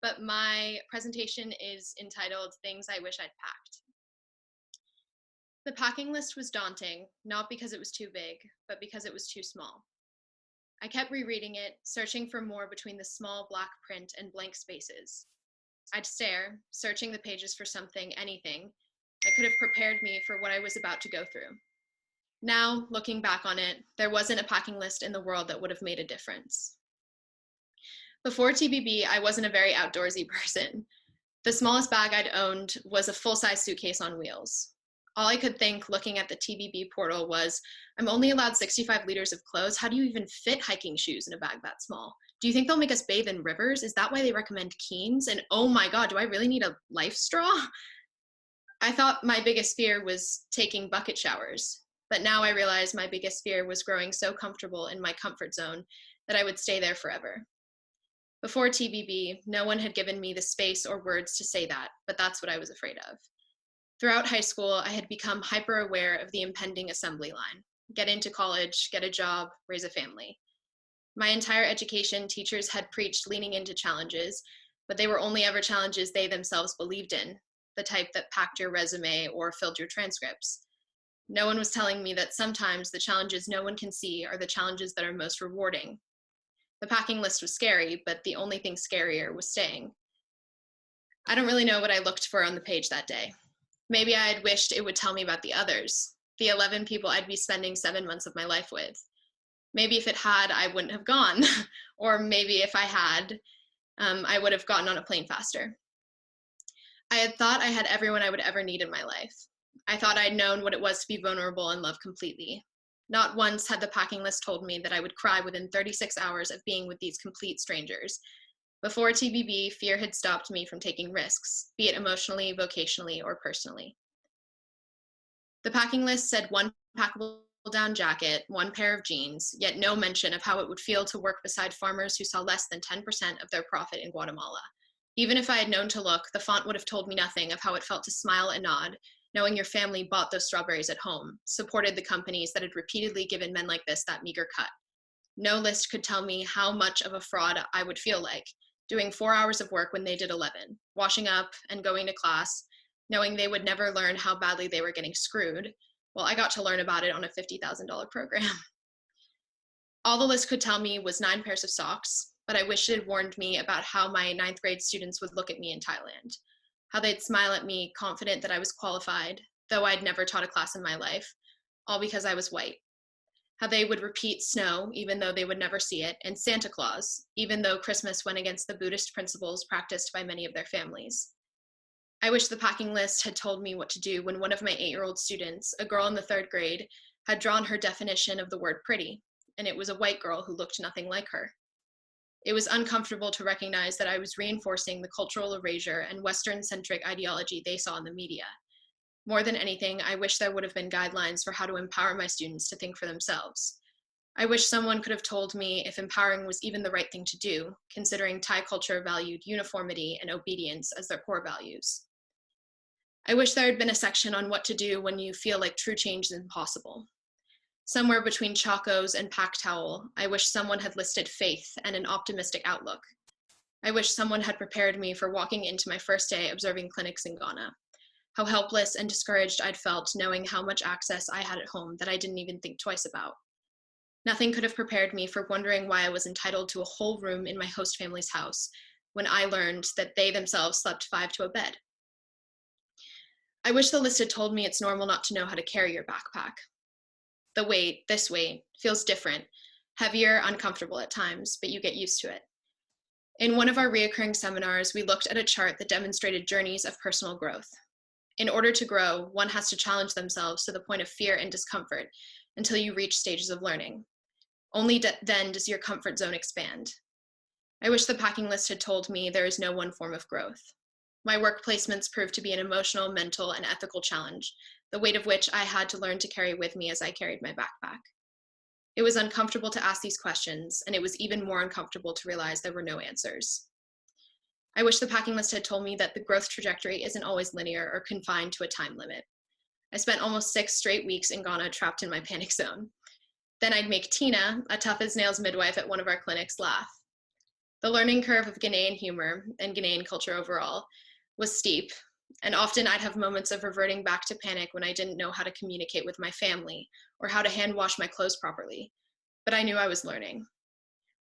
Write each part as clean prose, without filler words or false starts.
but my presentation is entitled Things I Wish I'd Packed. The packing list was daunting, not because it was too big, but because it was too small. I kept rereading it, searching for more between the small black print and blank spaces. I'd stare, searching the pages for something, anything, that could have prepared me for what I was about to go through. Now, looking back on it, there wasn't a packing list in the world that would have made a difference. Before TBB, I wasn't a very outdoorsy person. The smallest bag I'd owned was a full-size suitcase on wheels. All I could think looking at the TBB portal was, I'm only allowed 65 liters of clothes. How do you even fit hiking shoes in a bag that small? Do you think they'll make us bathe in rivers? Is that why they recommend Keens? And oh my God, do I really need a life straw? I thought my biggest fear was taking bucket showers, but now I realize my biggest fear was growing so comfortable in my comfort zone that I would stay there forever. Before TBB, no one had given me the space or words to say that, but that's what I was afraid of. Throughout high school, I had become hyper aware of the impending assembly line. Get into college, get a job, raise a family. My entire education, teachers had preached leaning into challenges, but they were only ever challenges they themselves believed in, the type that packed your resume or filled your transcripts. No one was telling me that sometimes the challenges no one can see are the challenges that are most rewarding. The packing list was scary, but the only thing scarier was staying. I don't really know what I looked for on the page that day. Maybe I had wished it would tell me about the others, the 11 people I'd be spending 7 months of my life with. Maybe if it had, I wouldn't have gone. Or maybe if I had, I would have gotten on a plane faster. I had thought I had everyone I would ever need in my life. I thought I'd known what it was to be vulnerable and love completely. Not once had the packing list told me that I would cry within 36 hours of being with these complete strangers. Before TBB, fear had stopped me from taking risks, be it emotionally, vocationally, or personally. The packing list said one packable down jacket, one pair of jeans, yet no mention of how it would feel to work beside farmers who saw less than 10% of their profit in Guatemala. Even if I had known to look, the font would have told me nothing of how it felt to smile and nod, knowing your family bought those strawberries at home, supported the companies that had repeatedly given men like this that meager cut. No list could tell me how much of a fraud I would feel like, doing 4 hours of work when they did 11, washing up and going to class, knowing they would never learn how badly they were getting screwed. Well, I got to learn about it on a $50,000 program. All the list could tell me was 9 pairs of socks, but I wish it had warned me about how my 9th grade students would look at me in Thailand, how they'd smile at me, confident that I was qualified, though I'd never taught a class in my life, all because I was white. How they would repeat snow, even though they would never see it, and Santa Claus, even though Christmas went against the Buddhist principles practiced by many of their families. I wish the packing list had told me what to do when one of my 8-year-old students, a girl in the 3rd grade, had drawn her definition of the word pretty, and it was a white girl who looked nothing like her. It was uncomfortable to recognize that I was reinforcing the cultural erasure and Western-centric ideology they saw in the media. More than anything, I wish there would have been guidelines for how to empower my students to think for themselves. I wish someone could have told me if empowering was even the right thing to do, considering Thai culture valued uniformity and obedience as their core values. I wish there had been a section on what to do when you feel like true change is impossible. Somewhere between Chacos and Pack Towel, I wish someone had listed faith and an optimistic outlook. I wish someone had prepared me for walking into my first day observing clinics in Ghana. How helpless and discouraged I'd felt knowing how much access I had at home that I didn't even think twice about. Nothing could have prepared me for wondering why I was entitled to a whole room in my host family's house when I learned that they themselves slept 5 to a bed. I wish the list had told me it's normal not to know how to carry your backpack. The weight, this weight, feels different, heavier, uncomfortable at times, but you get used to it. In one of our reoccurring seminars, we looked at a chart that demonstrated journeys of personal growth. In order to grow, one has to challenge themselves to the point of fear and discomfort until you reach stages of learning. Only then does your comfort zone expand. I wish the packing list had told me there is no one form of growth. My work placements proved to be an emotional, mental, and ethical challenge, the weight of which I had to learn to carry with me as I carried my backpack. It was uncomfortable to ask these questions, and it was even more uncomfortable to realize there were no answers. I wish the packing list had told me that the growth trajectory isn't always linear or confined to a time limit. I spent almost 6 straight weeks in Ghana trapped in my panic zone. Then I'd make Tina, a tough-as-nails midwife at one of our clinics, laugh. The learning curve of Ghanaian humor and Ghanaian culture overall was steep, and often I'd have moments of reverting back to panic when I didn't know how to communicate with my family or how to hand wash my clothes properly. But I knew I was learning.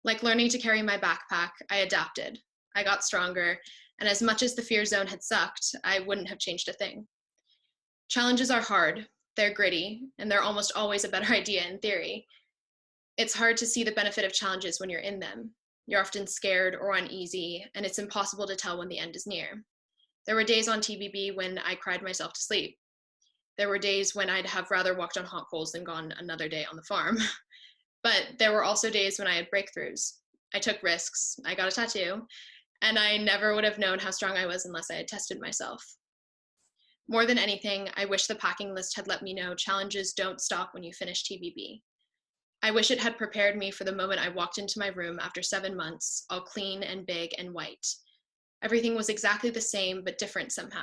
Like learning to carry my backpack, I adapted. I got stronger, and as much as the fear zone had sucked, I wouldn't have changed a thing. Challenges are hard, they're gritty, and they're almost always a better idea in theory. It's hard to see the benefit of challenges when you're in them. You're often scared or uneasy, and it's impossible to tell when the end is near. There were days on TBB when I cried myself to sleep. There were days when I'd have rather walked on hot coals than gone another day on the farm. But there were also days when I had breakthroughs. I took risks, I got a tattoo, and I never would have known how strong I was unless I had tested myself. More than anything, I wish the packing list had let me know challenges don't stop when you finish TBB. I wish it had prepared me for the moment I walked into my room after 7 months, all clean and big and white. Everything was exactly the same, but different somehow.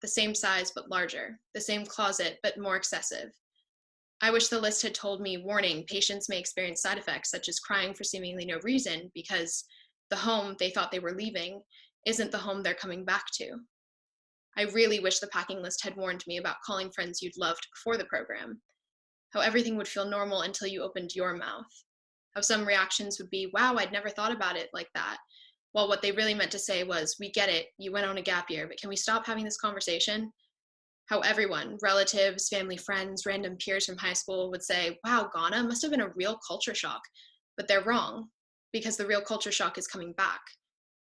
The same size, but larger. The same closet, but more excessive. I wish the list had told me, warning, patients may experience side effects such as crying for seemingly no reason because the home they thought they were leaving isn't the home they're coming back to. I really wish the packing list had warned me about calling friends you'd loved before the program, how everything would feel normal until you opened your mouth, how some reactions would be, wow, I'd never thought about it like that, while what they really meant to say was, we get it, you went on a gap year, but can we stop having this conversation? How everyone, relatives, family, friends, random peers from high school would say, wow, Ghana must have been a real culture shock, but they're wrong, because the real culture shock is coming back,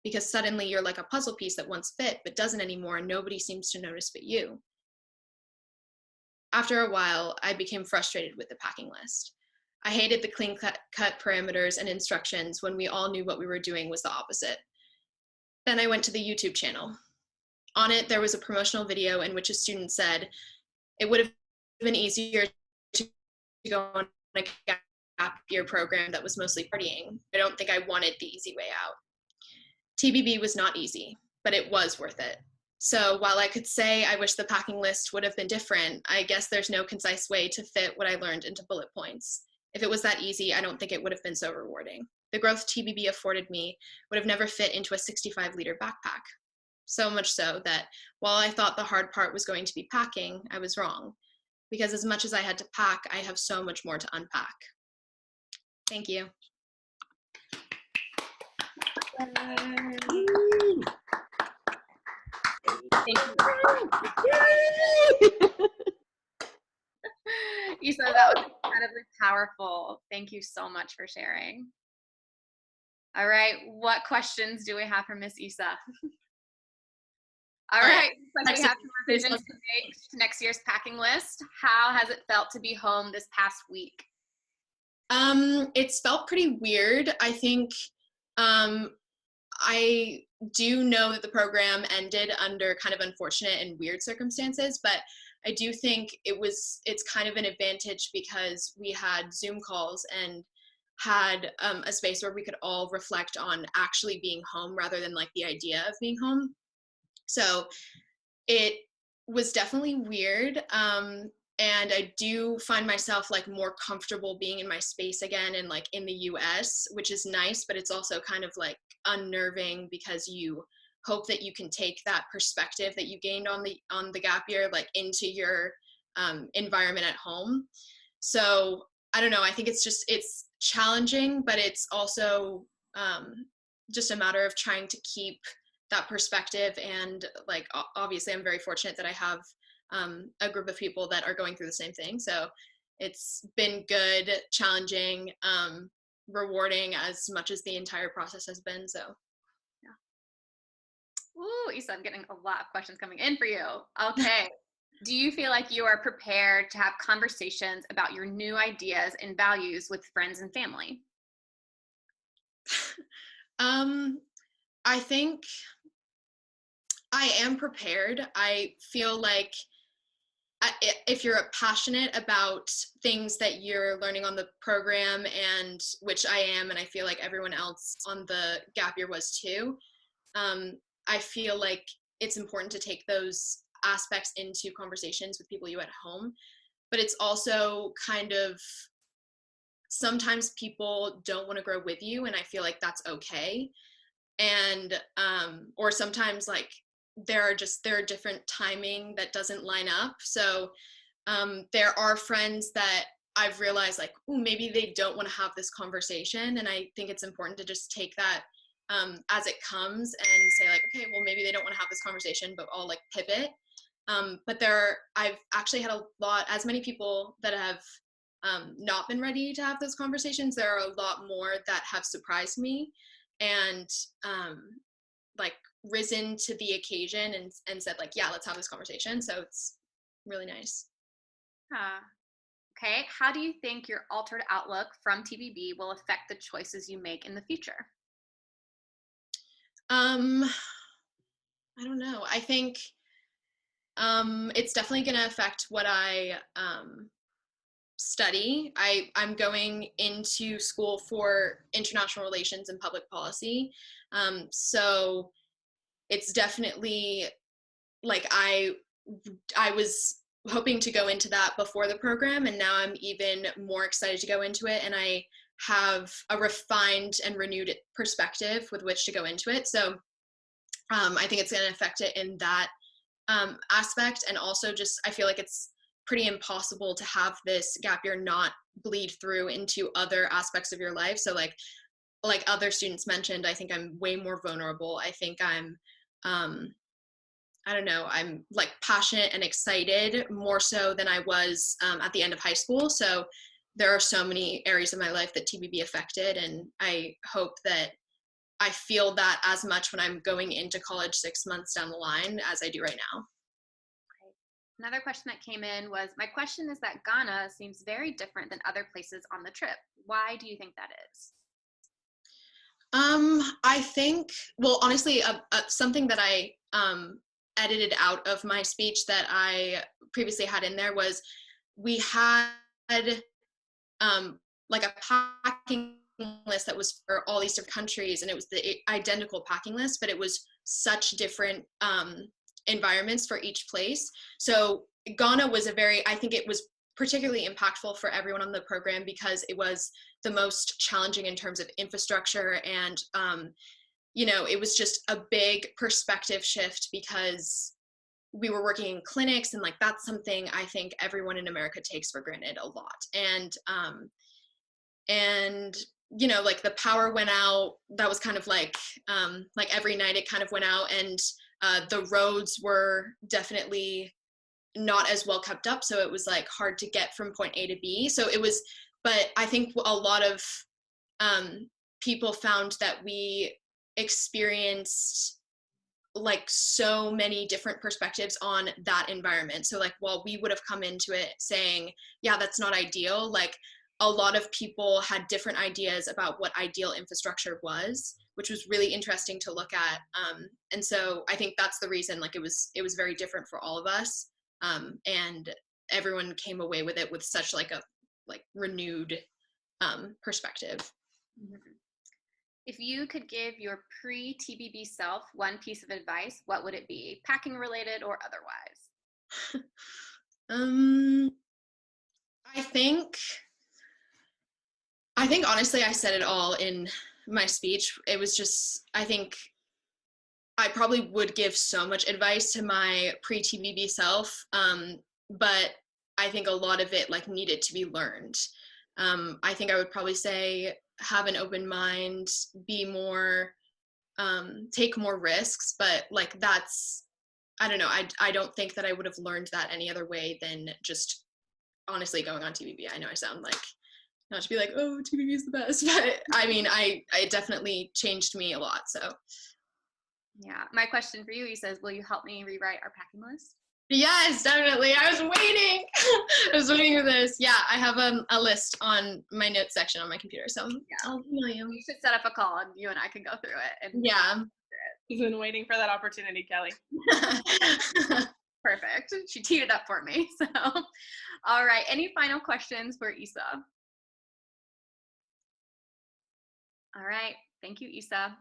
because suddenly you're like a puzzle piece that once fit but doesn't anymore and nobody seems to notice but you. After a while, I became frustrated with the packing list. I hated the clean cut parameters and instructions when we all knew what we were doing was the opposite. Then I went to the YouTube channel. On it, there was a promotional video in which a student said, it would have been easier to go on a gap year program that was mostly partying. I don't think I wanted the easy way out. TBB was not easy, but it was worth it. So while I could say I wish the packing list would have been different, I guess there's no concise way to fit what I learned into bullet points. If it was that easy, I don't think it would have been so rewarding. The growth TBB afforded me would have never fit into a 65-liter backpack. So much so that while I thought the hard part was going to be packing, I was wrong. Because as much as I had to pack, I have so much more to unpack. Thank you. Thank you. Isa, that was incredibly powerful. Thank you so much for sharing. All right, what questions do we have for Miss Isa? All right, we have some revisions to make to next year's packing list. How has it felt to be home this past week? It's felt pretty weird. I think I do know that the program ended under kind of unfortunate and weird circumstances, but I do think it's kind of an advantage because we had Zoom calls and had a space where we could all reflect on actually being home rather than like the idea of being home. So it was definitely weird. And I do find myself like more comfortable being in my space again and like in the US, which is nice, but it's also kind of like unnerving because you hope that you can take that perspective that you gained on the gap year like into your environment at home. So I don't know, I think it's challenging, but it's also just a matter of trying to keep that perspective. And like obviously I'm very fortunate that I have a group of people that are going through the same thing. So it's been good, challenging, rewarding as much as the entire process has been. So yeah. Ooh, Isa, I'm getting a lot of questions coming in for you. Okay. Do you feel like you are prepared to have conversations about your new ideas and values with friends and family? I think I am prepared. I feel like if you're passionate about things that you're learning on the program, and which I am, and I feel like everyone else on the gap year was too, I feel like it's important to take those aspects into conversations with people you at home. But it's also kind of, sometimes people don't want to grow with you, and I feel like that's okay. and or sometimes like there are different timing that doesn't line up. So there are friends that I've realized like, ooh, maybe they don't want to have this conversation, and I think it's important to just take that as it comes and say like, okay, well maybe they don't want to have this conversation, but I'll like pivot. But I've actually had a lot, as many people that have not been ready to have those conversations. There are a lot more that have surprised me and like risen to the occasion and said like, yeah, let's have this conversation. So it's really nice. Huh. Okay. How do you think your altered outlook from TBB will affect the choices you make in the future? Um, I don't know. I think it's definitely going to affect what I study. I'm going into school for international relations and public policy. So it's definitely like I was hoping to go into that before the program, and now I'm even more excited to go into it, and I have a refined and renewed perspective with which to go into it. So I think it's going to affect it in that aspect. And also just I feel like it's pretty impossible to have this gap year not bleed through into other aspects of your life. So like other students mentioned, I think I'm way more vulnerable. I think I'm I don't know, I'm like passionate and excited more so than I was at the end of high school. So there are so many areas of my life that TBB affected, and I hope that I feel that as much when I'm going into college 6 months down the line as I do right now. Okay. Another question that came in was, my question is that Ghana seems very different than other places on the trip. Why do you think that is? I think, well, honestly, something that I edited out of my speech that I previously had in there was we had like a packing list that was for all these different countries, and it was the identical packing list, but it was such different environments for each place. So Ghana was I think it was particularly impactful for everyone on the program because it was the most challenging in terms of infrastructure, and it was just a big perspective shift because we were working in clinics, and like that's something I think everyone in America takes for granted a lot. And like the power went out. That was kind of like every night it kind of went out, and the roads were definitely not as well kept up, so it was like hard to get from point A to B. So it was, but I think a lot of people found that we experienced like so many different perspectives on that environment. So like while we would have come into it saying, yeah, that's not ideal, like a lot of people had different ideas about what ideal infrastructure was, which was really interesting to look at. And so I think that's the reason like it was very different for all of us. And everyone came away with it with such like a renewed perspective. Mhm. If you could give your pre-TBB self one piece of advice, what would it be? Packing related or otherwise? um, I think honestly I said it all in my speech. It was just, I think I probably would give so much advice to my pre-TBB self, but I think a lot of it like needed to be learned. I think I would probably say have an open mind, be more, take more risks, but like that's, I don't know, I don't think that I would have learned that any other way than just honestly going on TBB. I know I sound like, not to be like, oh, TBB is the best, but I mean, it definitely changed me a lot, so. Yeah. My question for you, he says, will you help me rewrite our packing list? Yes, definitely. I was waiting. I was waiting for this. Yeah, I have a list on my notes section on my computer, so Yeah. I'll email you. We should set up a call and you and I can go through it. And Yeah. She's been waiting for that opportunity, Kelly. Perfect. She teed it up for me. So, all right. Any final questions for Isa? All right. Thank you, Isa.